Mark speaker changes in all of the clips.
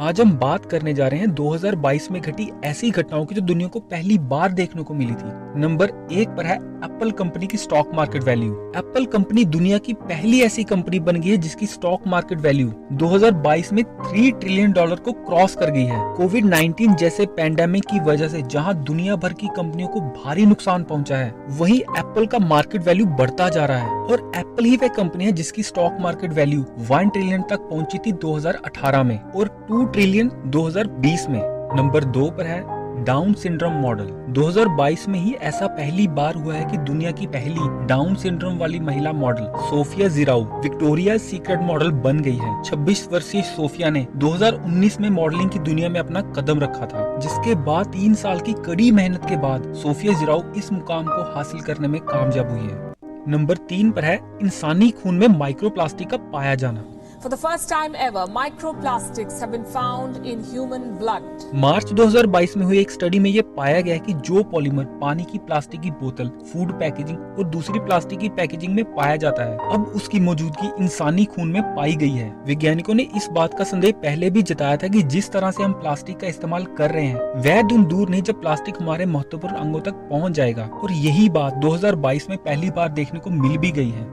Speaker 1: आज हम बात करने जा रहे हैं 2022 में घटी ऐसी घटनाओं की जो दुनिया को पहली बार देखने को मिली थी। नंबर 1 पर है एप्पल कंपनी की stock market value. Apple company दुनिया की पहली ऐसी कंपनी बन गई है जिसकी स्टॉक मार्केट वैल्यू 2022 में $3 ट्रिलियन को क्रॉस कर गई है। कोविड-19 जैसे पैंडेमिक की वजह से जहां दुनिया भर की कंपनियों को भारी नुकसान पहुंचा है, वहीं एप्पल का मार्केट वैल्यू बढ़ता जा रहा है और एप्पल ही वह कंपनी है जिसकी स्टॉक मार्केट वैल्यू 1 ट्रिलियन तक पहुंची थी 2018 में और 2 ट्रिलियन 2020 में। नंबर 2 पर है डाउन सिंड्रोम मॉडल। 2022 में ही ऐसा पहली बार हुआ है कि दुनिया की पहली डाउन सिंड्रोम वाली महिला model Sofia Jirau Victoria Secret model बन गई है। 26 वर्षीय सोफिया ने 2019 में मॉडलिंग की दुनिया में अपना कदम रखा था, जिसके बाद 3 साल की कड़ी मेहनत के बाद सोफिया जिराउ इस मुकाम को हासिल करने में कामयाब हुई है। नंबर 3 पर है इंसानी खून में माइक्रोप्लास्टिक का पाया जाना।
Speaker 2: For the first time ever, microplastics have been found in human blood.
Speaker 1: मार्च 2022 में हुई एक स्टडी में ये पाया गया कि जो पॉलीमर पानी की प्लास्टिक की बोतल, फूड पैकेजिंग और दूसरी प्लास्टिक की पैकेजिंग में पाया जाता है, अब उसकी मौजूदगी इंसानी खून में पाई गई है। वैज्ञानिकों ने इस बात का संदेह पहले भी जताया था कि जिस तरह से हम प्लास्टिक का इस्तेमाल कर रहे हैं, वह दिन दूर नहीं जब प्लास्टिक हमारे महत्वपूर्ण अंगों तक पहुँच जाएगा, और यही बात 2022 में पहली बार देखने को मिल भी गई है।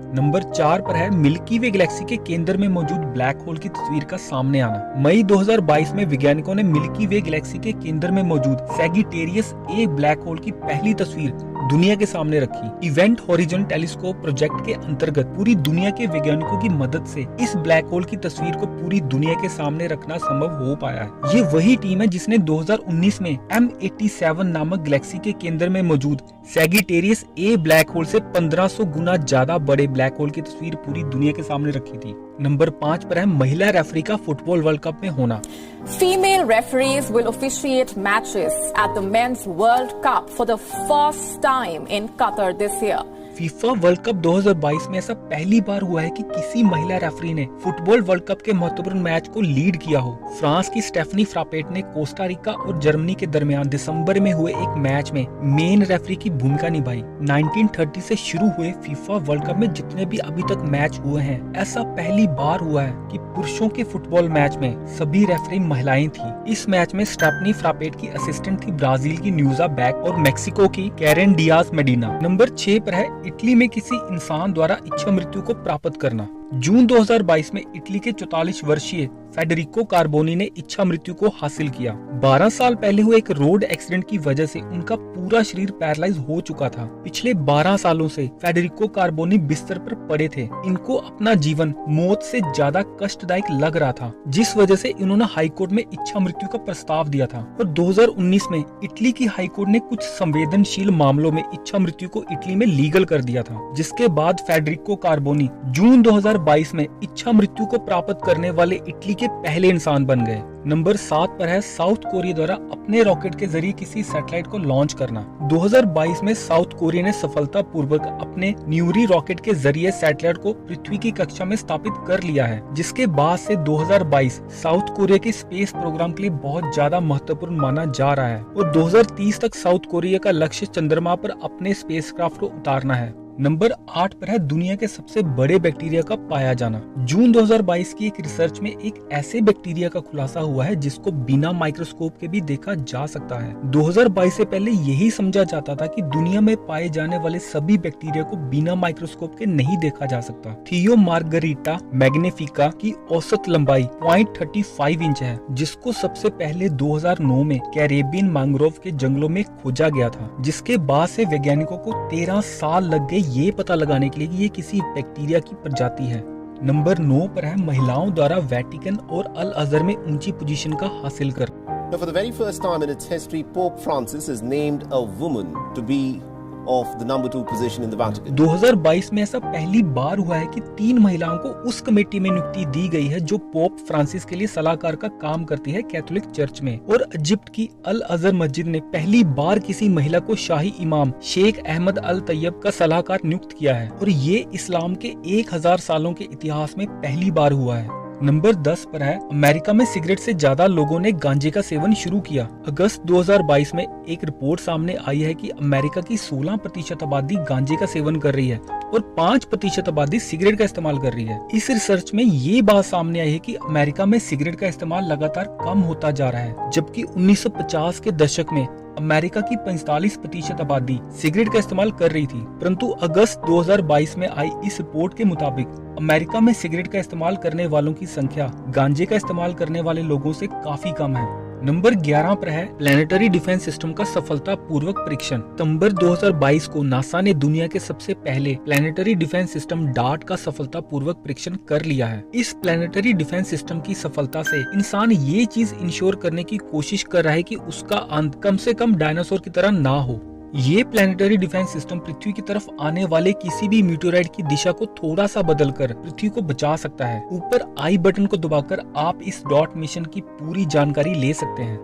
Speaker 1: नंबर 4 पर है मिल्की वे गैलेक्सी के केंद्र में मौजूद ब्लैक होल की तस्वीर का सामने आना। मई 2022 में वैज्ञानिकों ने मिल्की वे गैलेक्सी के केंद्र में मौजूद सैगिटेरियस ए ब्लैक होल की पहली तस्वीर दुनिया के सामने रखी। इवेंट होरिजन टेलीस्कोप प्रोजेक्ट के अंतर्गत पूरी दुनिया के वैज्ञानिकों की मदद से इस ब्लैक होल की तस्वीर को पूरी दुनिया के सामने रखना संभव हो पाया है। ये वही टीम है जिसने 2019 में M87 नामक गैलेक्सी के केंद्र में मौजूद सैगिटेरियस ए ब्लैक होल से 1500 गुना ज्यादा बड़े ब्लैक होल की तस्वीर पूरी दुनिया के सामने रखी थी। नंबर 5 पर है महिला रेफरी का फुटबॉल वर्ल्ड कप में होना।
Speaker 2: Female referees will officiate matches at the Men's World Cup for the first time in Qatar this year.
Speaker 1: FIFA world cup 2022 में ऐसा पहली बार हुआ है कि किसी महिला रेफरी ने फुटबॉल वर्ल्ड कप के महत्वपूर्ण मैच को लीड किया हो। फ्रांस की स्टेफनी फ्रापेट ने कोस्टा रिका और जर्मनी के दरमियान दिसंबर में हुए एक मैच में मेन रेफरी की भूमिका निभाई। 1930 से शुरू हुए फीफा वर्ल्ड कप में जितने भी अभी तक मैच हुए हैं, ऐसा पहली बार हुआ है कि पुरुषों के फुटबॉल मैच में सभी रेफरी महिलाएं थी। इस मैच में स्टेफनी फ्रापेट की असिस्टेंट थी ब्राजील की न्यूजा बैक और मेक्सिको की कैरेन डियाज मेडिना। नंबर 6 पर है इटली में किसी इंसान द्वारा इच्छा मृत्यु को प्राप्त करना। जून 2022 में इटली के 44 वर्षीय फेडरिको कार्बोनी ने इच्छा मृत्यु को हासिल किया। 12 साल पहले हुए एक रोड एक्सीडेंट की वजह से उनका पूरा शरीर पैरालाइज हो चुका था। पिछले 12 सालों से फेडरिको कार्बोनी बिस्तर पर पड़े थे। इनको अपना जीवन मौत से ज्यादा कष्टदायक लग रहा था, जिस वजह से इन्होंने हाईकोर्ट में इच्छा मृत्यु का प्रस्ताव दिया था और 2019 में इटली की हाईकोर्ट ने कुछ संवेदनशील मामलों में इच्छा मृत्यु को इटली में लीगल कर दिया था, जिसके बाद फेडरिको कार्बोनी जून 2022 में इच्छा मृत्यु को प्राप्त करने वाले इटली के पहले इंसान बन गए। नंबर 7 पर है साउथ कोरिया द्वारा अपने रॉकेट के जरिए किसी सैटेलाइट को लॉन्च करना। 2022 में साउथ कोरिया ने सफलतापूर्वक अपने न्यूरी रॉकेट के जरिए सैटेलाइट को पृथ्वी की कक्षा में स्थापित कर लिया है, जिसके बाद से 2022 साउथ कोरिया के स्पेस प्रोग्राम के लिए बहुत ज्यादा महत्वपूर्ण माना जा रहा है और 2030 तक साउथ कोरिया का लक्ष्य चंद्रमा पर अपने स्पेसक्राफ्ट को उतारना है। नंबर 8 पर है दुनिया के सबसे बड़े बैक्टीरिया का पाया जाना। जून 2022 की एक रिसर्च में एक ऐसे बैक्टीरिया का खुलासा हुआ है जिसको बिना माइक्रोस्कोप के भी देखा जा सकता है। 2022 से पहले यही समझा जाता था कि दुनिया में पाए जाने वाले सभी बैक्टीरिया को बिना माइक्रोस्कोप के नहीं देखा जा सकता। थियो मार्गरीटा मैग्निफिका की औसत लंबाई 0.35 इंच है, जिसको सबसे पहले 2009 में कैरेबियन मैंग्रोव के जंगलों में खोजा गया था, जिसके बाद से वैज्ञानिकों को 13 साल लग गए ये पता लगाने के लिए कि ये किसी बैक्टीरिया की प्रजाति है। नंबर 9 पर है महिलाओं द्वारा वेटिकन और अल अजहर में ऊंची पोजीशन का हासिल कर।
Speaker 3: Now, for the very first time in its history, Pope Francis has named a woman to be of the number 2 position in the Vatican.
Speaker 1: 2022 में ऐसा पहली बार हुआ है कि 3 महिलाओं को उस कमेटी में नियुक्ति दी गई है जो पोप फ्रांसिस के लिए सलाहकार का काम करती है कैथोलिक चर्च में। और इजिप्ट की अल अजहर मस्जिद ने पहली बार किसी महिला को शाही इमाम शेख अहमद अल तैयब का सलाहकार नियुक्त किया है और ये इस्लाम के 1000 सालों के इतिहास में पहली बार हुआ है। नंबर 10 पर है, अमेरिका में सिगरेट से ज्यादा लोगों ने गांजे का सेवन शुरू किया। अगस्त 2022 में एक रिपोर्ट सामने आई है कि अमेरिका की 16% आबादी गांजे का सेवन कर रही है और 5% आबादी सिगरेट का इस्तेमाल कर रही है। इस रिसर्च में ये बात सामने आई है कि अमेरिका में सिगरेट का इस्तेमाल लगातार कम होता जा रहा है, जबकि 1950 के दशक में अमेरिका की 45% आबादी सिगरेट का इस्तेमाल कर रही थी। परंतु अगस्त 2022 में आई इस रिपोर्ट के मुताबिक अमेरिका में सिगरेट का इस्तेमाल करने वालों की संख्या गांजे का इस्तेमाल करने वाले लोगों से काफी कम है। नंबर 11 पर है, प्लेनेटरी डिफेंस सिस्टम का सफलतापूर्वक परीक्षण। सितंबर 2022 को नासा ने दुनिया के सबसे पहले प्लेनेटरी डिफेंस सिस्टम डार्ट का सफलतापूर्वक परीक्षण कर लिया है। इस प्लेनेटरी डिफेंस सिस्टम की सफलता से इंसान ये चीज इंश्योर करने की कोशिश कर रहा है कि उसका अंत कम से कम डायनासोर की तरह ना हो। ये प्लेनेटरी डिफेंस सिस्टम पृथ्वी की तरफ आने वाले किसी भी मीटेओराइट की दिशा को थोड़ा सा बदलकर पृथ्वी को बचा सकता है। ऊपर आई बटन को दबाकर आप इस डॉट मिशन की पूरी जानकारी ले सकते हैं।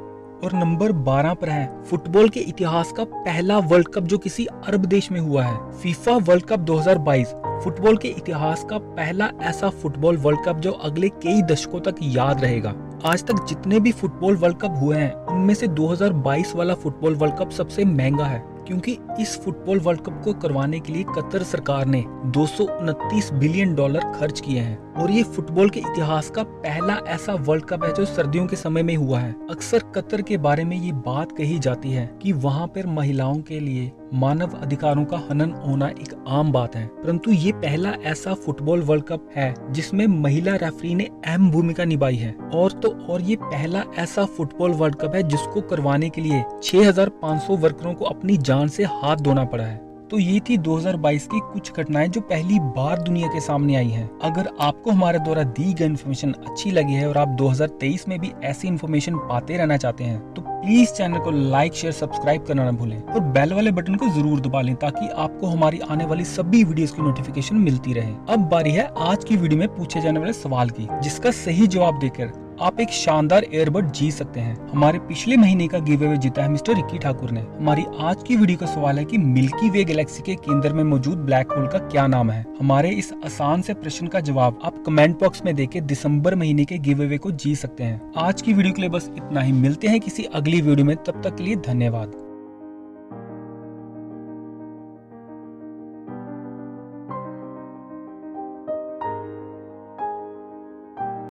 Speaker 1: और नंबर 12 पर है, फुटबॉल के इतिहास का पहला वर्ल्ड कप जो किसी अरब देश में हुआ है। फीफा वर्ल्ड कप 2022 फुटबॉल के इतिहास का पहला ऐसा फुटबॉल वर्ल्ड कप जो अगले कई दशकों तक याद रहेगा। आज तक जितने भी फुटबॉल वर्ल्ड कप हुए हैं उनमें से 2022 वाला फुटबॉल वर्ल्ड कप सबसे महंगा है, क्योंकि इस फुटबॉल वर्ल्ड कप को करवाने के लिए कतर सरकार ने 229 बिलियन डॉलर खर्च किए हैं और ये फुटबॉल के इतिहास का पहला ऐसा वर्ल्ड कप है जो सर्दियों के समय में हुआ है। अक्सर कतर के बारे में ये बात कही जाती है कि वहाँ पर महिलाओं के लिए मानव अधिकारों का हनन होना एक आम बात है, परंतु ये पहला ऐसा फुटबॉल वर्ल्ड कप है जिसमें महिला रेफरी ने अहम भूमिका निभाई है। और ये पहला ऐसा फुटबॉल वर्ल्ड कप है जिसको करवाने के लिए 6500 वर्करों को अपनी जान से हाथ धोना पड़ा है। तो ये थी 2022 की कुछ घटनाएं जो पहली बार दुनिया के सामने आई हैं। अगर आपको हमारे द्वारा दी गई इन्फॉर्मेशन अच्छी लगी है और आप 2023 में भी ऐसी इन्फॉर्मेशन पाते रहना चाहते हैं तो प्लीज चैनल को लाइक, शेयर, सब्सक्राइब करना न भूलें और बेल वाले बटन को जरूर दबा लें ताकि आपको हमारी आने वाली सभी वीडियोस की नोटिफिकेशन मिलती रहे। अब बारी है आज की वीडियो में पूछे जाने वाले सवाल की, जिसका सही जवाब देकर आप एक शानदार एयरबड जीत सकते हैं। हमारे पिछले महीने का गिव अवे जीता है मिस्टर रिकी ठाकुर ने। हमारी आज की वीडियो का सवाल है कि मिल्की वे गैलेक्सी के केंद्र में मौजूद ब्लैक होल का क्या नाम है। हमारे इस आसान से प्रश्न का जवाब आप कमेंट बॉक्स में देके दिसंबर महीने के गिव अवे को जीत सकते हैं। आज की वीडियो के लिए बस इतना ही, मिलते हैं किसी अगली वीडियो में, तब तक के लिए धन्यवाद।